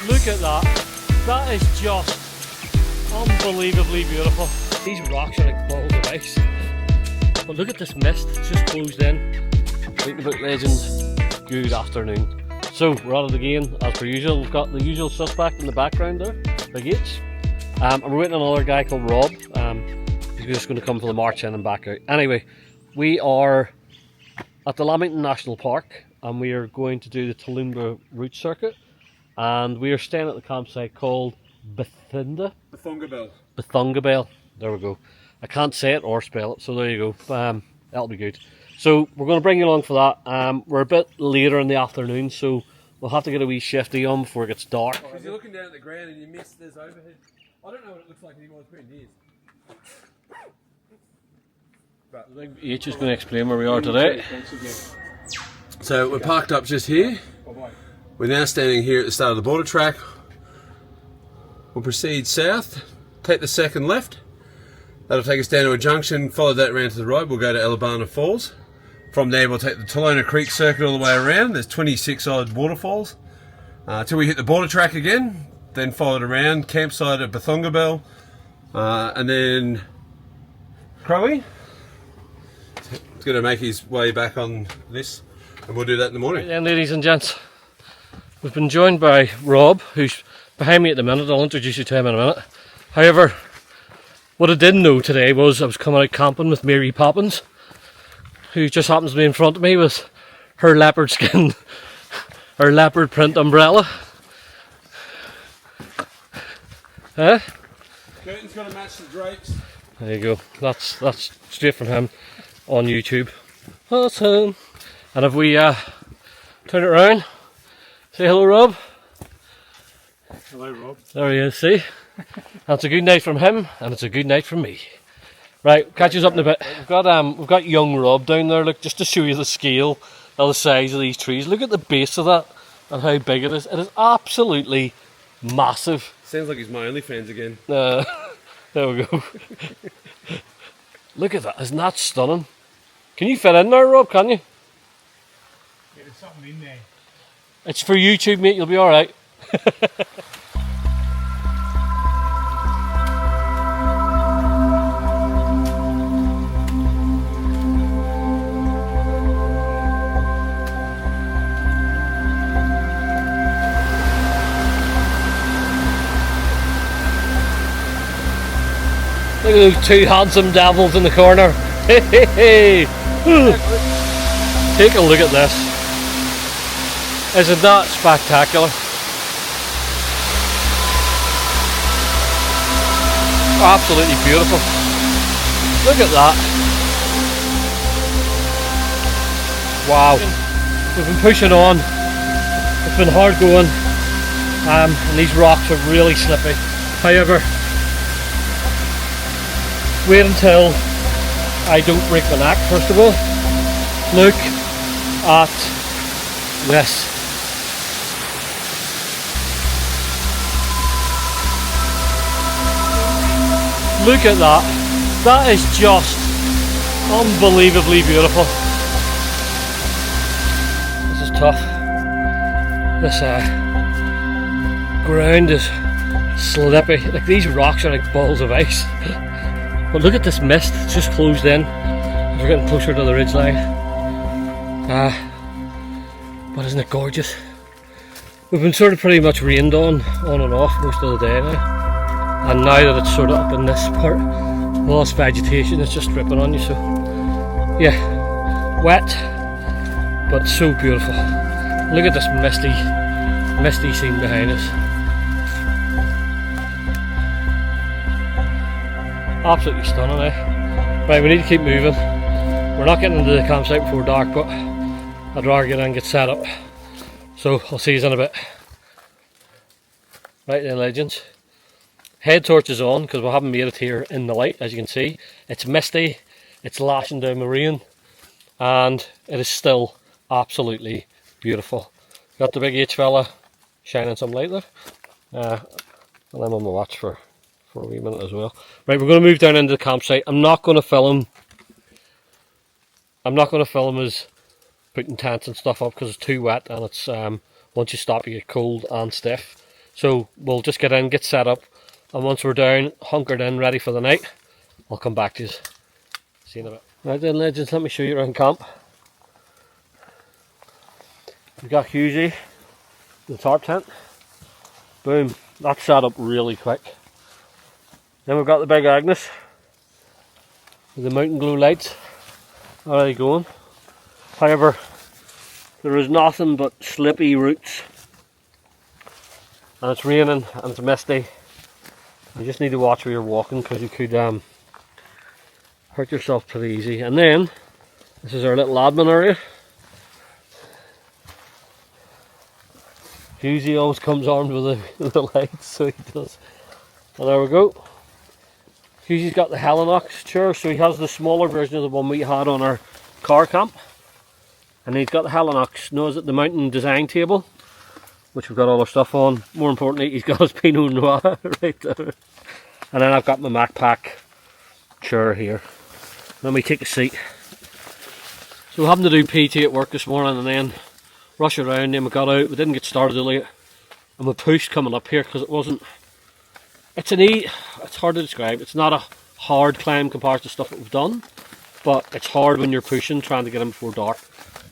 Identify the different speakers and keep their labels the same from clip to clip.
Speaker 1: Look at that. That is just unbelievably beautiful. These rocks are like balls of ice. But look at this mist, it's just closed in. Thinking about legends, good afternoon. So we're at it again, as per usual. We've got the usual suspect in the background there, Big H. And we're waiting on another guy called Rob. He's just going to come for the march in and back out. Anyway, we are at the Lamington National Park and we are going to do the Toowoomba route circuit. And we are staying at the campsite called Bethungabel. There we go. I can't say it or spell it, so there you go. That'll be good. So we're going to bring you along for that. We're a bit later in the afternoon, so we'll have to get a wee shifty on before it gets dark.
Speaker 2: Because you're looking down at the ground and you miss this overhead. I don't know what it looks like anymore. It's pretty near.
Speaker 1: I think H is going to explain where we are today.
Speaker 2: So we're parked up just here. We're now standing here at the start of the border track. We'll proceed south, take the second left. That'll take us down to a junction, follow that around to the right, we'll go to Waterfalls. From there we'll take the Tallona Creek circuit all the way around. There's 26 odd waterfalls. Till we hit the border track again, then follow it around, campsite at Bethungabel, and then Crowie. He's going to make his way back on this, and we'll do that in the morning.
Speaker 1: Right then, ladies and gents, we've been joined by Rob, who's behind me at the minute. I'll introduce you to him in a minute. However, what I didn't know today was I was coming out camping with Mary Poppins, who just happens to be in front of me with her leopard skin, her leopard print umbrella. Huh?
Speaker 2: Curtain's going to match the drapes.
Speaker 1: There you go. That's straight from him on YouTube. Awesome. And if we turn it around, say hello, Rob.
Speaker 3: Hello, Rob.
Speaker 1: There he is. See, that's a good night from him, and it's a good night from me. Right, catch us up in a bit. We've got young Rob down there. Look, just to show you the scale of the size of these trees. Look at the base of that and how big it is. It is absolutely massive.
Speaker 2: Sounds like he's my OnlyFans again.
Speaker 1: There we go. Look at that. Isn't that stunning? Can you fit in there, Rob? Can you?
Speaker 3: Yeah, there's something in there.
Speaker 1: It's for YouTube, mate. You'll be all right. Look at those two handsome devils in the corner. Hey, hey, hey. Take a look at this. Isn't that spectacular? Absolutely beautiful. Look at that. Wow. We've been pushing on. It's been hard going. And these rocks are really slippy. However, wait until I don't break my neck first of all. Look at this. Look at that. That is just unbelievably beautiful. This is tough. This ground is slippy. Like, these rocks are like balls of ice. But look at this mist, it's just closed in. We're getting closer to the ridgeline. But isn't it gorgeous? We've been sort of pretty much rained on and off most of the day now. And now that it's sort of up in this part, all this vegetation is just dripping on you, so yeah, wet, but so beautiful. Look at this misty scene behind us. Absolutely stunning, eh? Right, we need to keep moving. We're not getting into the campsite before dark, but I'd rather get in and get set up. So I'll see you in a bit. Right then, legends. Head torch is on because we haven't made it here in the light, as you can see. It's misty, it's lashing down the rain, and it is still absolutely beautiful. Got the big H fella shining some light there. And I'm on my watch for a wee minute as well. Right, we're going to move down into the campsite. I'm not going to film us putting tents and stuff up because it's too wet, and it's once you stop you get cold and stiff. So we'll just get in, get set up, and once we're down, hunkered in, ready for the night, I'll come back to you. See you in a bit. Right then, legends, let me show you around camp. We've got Husey, the tarp tent. Boom, that's set up really quick. Then we've got the big Agnes with the mountain glow lights already going. However, there is nothing but slippy roots, and it's raining and it's misty. You just need to watch where you're walking because you could hurt yourself pretty easy. And then this is our little admin area. Husey always comes armed with the lights, so he does. And there we go. Husey's got the Helinox chair, so he has the smaller version of the one we had on our car camp. And he's got the Helinox, knows it, the mountain design table, which we've got all our stuff on. More importantly, he's got his Pinot Noir right there. And then I've got my MacPack chair here. Let me take a seat. So we're having to do PT at work this morning and then rush around. Then we got out, we didn't get started late. And we pushed coming up here because it wasn't... It's hard to describe. It's not a hard climb compared to stuff that we've done. But it's hard when you're pushing, trying to get in before dark.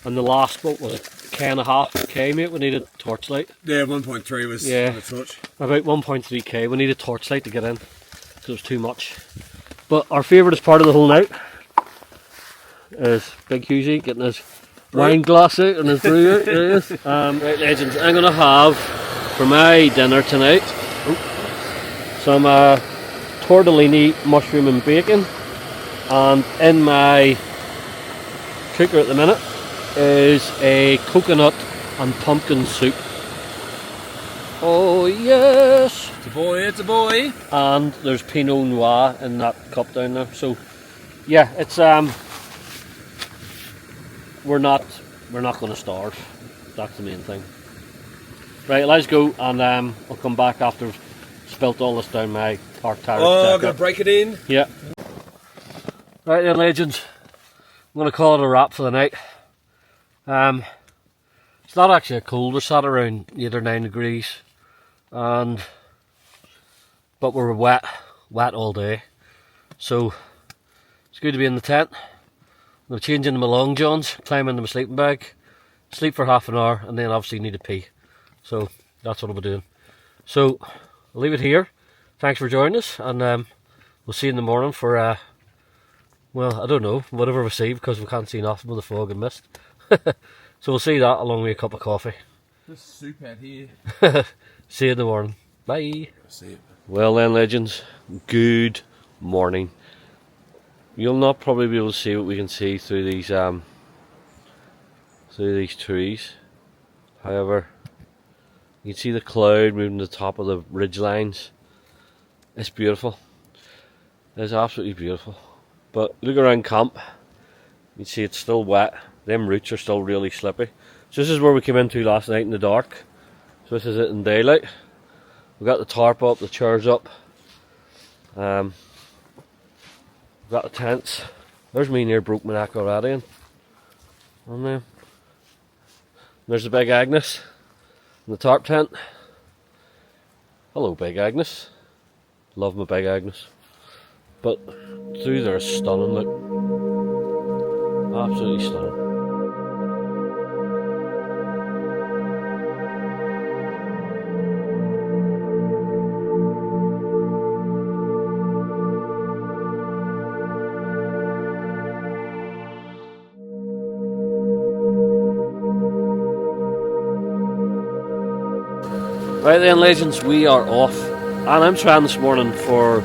Speaker 1: And the last, what was it, K&a-half, mate, we needed torchlight.
Speaker 2: Yeah, 1.3 was the torch.
Speaker 1: About 1.3k, we needed torchlight to get in, because it was too much. But our favourite part of the whole night is Big Husey getting his wine glass out and his brew out. There he is. Right, legends, I'm going to have, for my dinner tonight, some tortellini, mushroom and bacon. And in my cooker at the minute is a coconut and pumpkin soup. Oh yes!
Speaker 2: It's a boy, it's a boy!
Speaker 1: And there's Pinot Noir in that cup down there. So yeah, it's we're not gonna starve. That's the main thing. Right, let's go, and I'll come back after I've spilt all this down my park tire.
Speaker 2: Oh, I'm gonna break it in?
Speaker 1: Yeah. Right then, legends, I'm going to call it a wrap for the night. It's not actually a cold, we're sat around 8 or 9 degrees, but we're wet all day, so it's good to be in the tent. I'm going to change into my long johns, climb into my sleeping bag, sleep for half an hour, and then obviously need to pee. So that's what I'll be doing. So I'll leave it here. Thanks for joining us, and we'll see you in the morning for well, I don't know, whatever we see, because we can't see nothing with the fog and mist. So we'll see that along with a cup of coffee.
Speaker 2: This soup out here.
Speaker 1: See you in the morning. Bye.
Speaker 2: See you.
Speaker 1: Well then, legends, good morning. You'll not probably be able to see what we can see through these trees. However, you can see the cloud moving to the top of the ridge lines. It's beautiful. It's absolutely beautiful. But look around camp, you can see it's still wet. Them roots are still really slippy. So this is where we came into last night in the dark. So this is it in daylight. We've got the tarp up, the chairs up. We've got the tents. There's me near broke my neck already. On there. There's the big Agnes in the tarp tent. Hello, big Agnes. Love my big Agnes. But through there is stunning, look. Absolutely stunning. Right then, legends, we are off. And I'm trying this morning for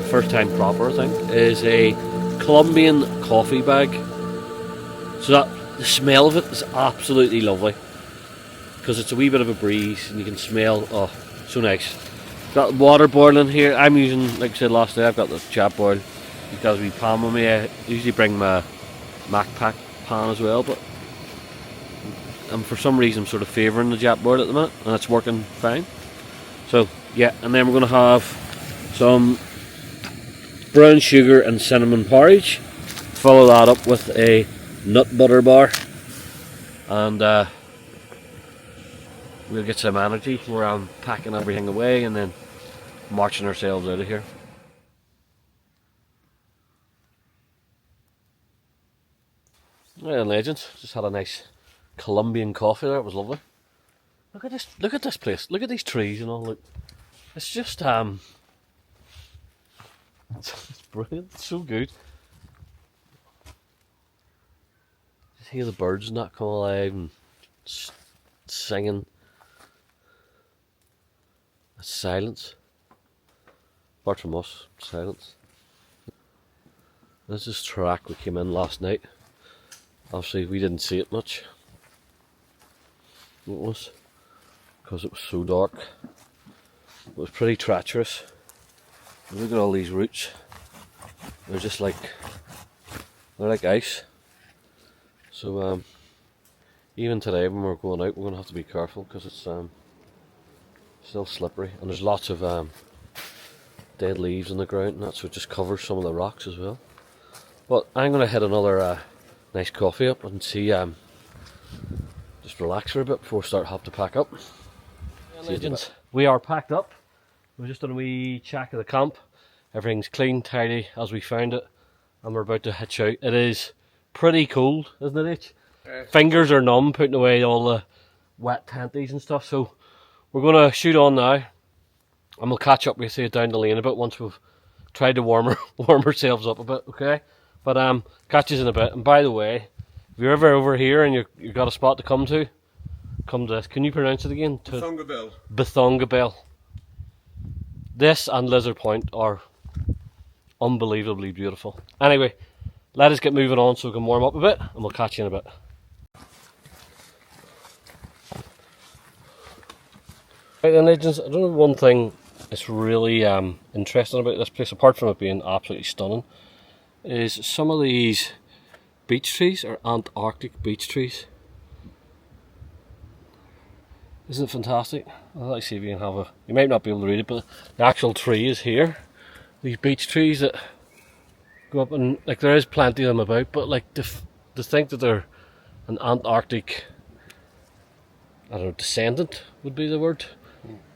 Speaker 1: first time proper, I think, is a Colombian coffee bag. So that the smell of it is absolutely lovely because it's a wee bit of a breeze and you can smell, oh, so nice. Got water boiling here. I'm using, like I said last night, I've got the Jap boil because we pan with me. I usually bring my MacPack pan as well, but for some reason I'm sort of favouring the Jap boil at the minute and it's working fine. So yeah, and then we're going to have some brown sugar and cinnamon porridge. Follow that up with a nut butter bar and we'll get some energy. We're packing everything away and then marching ourselves out of here. Yeah, legends. Just had a nice Colombian coffee there. It was lovely. Look at this. Look at this place. Look at these trees and all. Look, it's just it's brilliant. It's so good. Just hear the birds and that come alive and singing. It's silence. Apart from us, silence. This is track we came in last night. Obviously we didn't see it much. It was because it was so dark. It was pretty treacherous. Look at all these roots. They're just like ice. So even today when we're going out, we're gonna have to be careful because it's still slippery and there's lots of dead leaves on the ground and that, so it just covers some of the rocks as well. But I'm gonna hit another nice coffee up and see, just relax for a bit before we have to pack up. Legends, we are packed up. We're just on a wee check of the camp. Everything's clean, tidy as we found it, and we're about to hitch out. It is pretty cold, isn't it, H? Fingers are numb putting away all the wet tenties and stuff, so we're going to shoot on now, and we'll catch up with you down the lane a bit once we've tried to warm ourselves up a bit, okay? But catch us in a bit. And by the way, if you're ever over here and you've got a spot to come to this. Can you pronounce it again?
Speaker 2: Bethongabel.
Speaker 1: Bethongabel. This and Lizard Point are unbelievably beautiful. Anyway, let us get moving on so we can warm up a bit, and we'll catch you in a bit. Right then, legends, I don't know one thing that's really interesting about this place, apart from it being absolutely stunning, is some of these beech trees are Antarctic beech trees. Isn't it fantastic? I'll like see if you can have a... You might not be able to read it, but the actual tree is here. These beech trees that go up and... Like, there is plenty of them about, but like to think that they're an Antarctic... I don't know, descendant would be the word.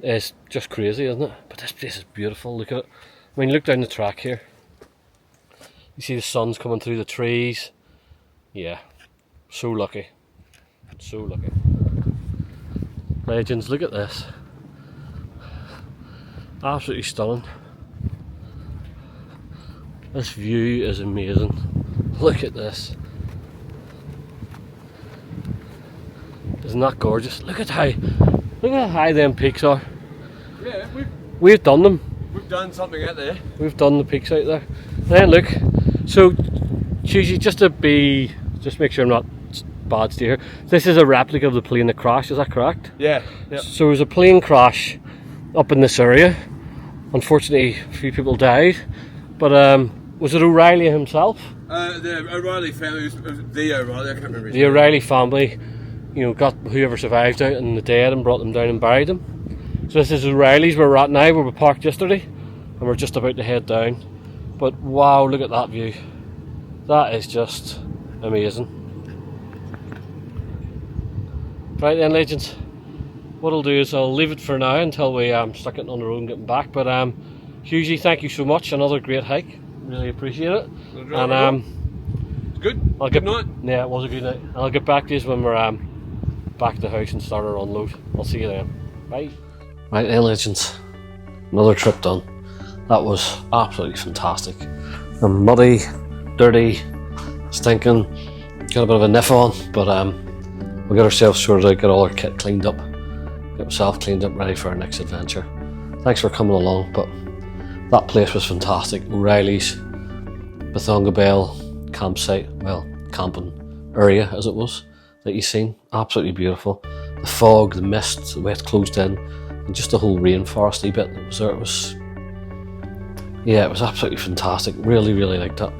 Speaker 1: It's just crazy, isn't it? But this place is beautiful. Look at it. I mean, look down the track here. You see the sun's coming through the trees. Yeah, so lucky. So lucky. Legends, look at this. Absolutely stunning. This view is amazing. Look at this. Isn't that gorgeous? Look at how high them peaks are.
Speaker 2: Yeah,
Speaker 1: we've done them.
Speaker 2: We've done something out there.
Speaker 1: We've done the peaks out there. Then look. So, Cheesy, just make sure I'm not bad to here. This is a replica of the plane that crashed, is that correct?
Speaker 2: Yeah. Yep.
Speaker 1: So there was a plane crash up in this area. Unfortunately, a few people died. But was it O'Reilly himself?
Speaker 2: The O'Reilly family, the O'Reilly, I can't remember his
Speaker 1: name. O'Reilly family, you know, got whoever survived out and the dead and brought them down and buried them. So this is O'Reilly's where we're at now, where we parked yesterday. And we're just about to head down. But wow, look at that view. That is just amazing. Right then, legends, what I'll do is I'll leave it for now until we start getting on the road and getting back. But Hughesy, thank you so much. Another great hike. Really appreciate it. And
Speaker 2: good. Good night.
Speaker 1: Yeah, it was a good night. I'll get back to you when we're back to the house and start our unload. I'll see you then. Bye. Right then, legends, another trip done. That was absolutely fantastic. I'm muddy, dirty, stinking, got a bit of a niff on, but we'll get ourselves sorted out, get all our kit cleaned up, get myself cleaned up, ready for our next adventure. Thanks for coming along, but that place was fantastic. O'Reilly's Bethongabel campsite, well, camping area as it was, that you've seen, absolutely beautiful. The fog, the mist, the way it's closed in, and just the whole rainforesty bit that was there, it was absolutely fantastic. Really, really liked that.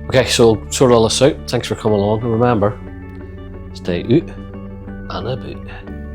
Speaker 1: Okay, so we'll sort all this out. Thanks for coming along, and remember, stay out and about.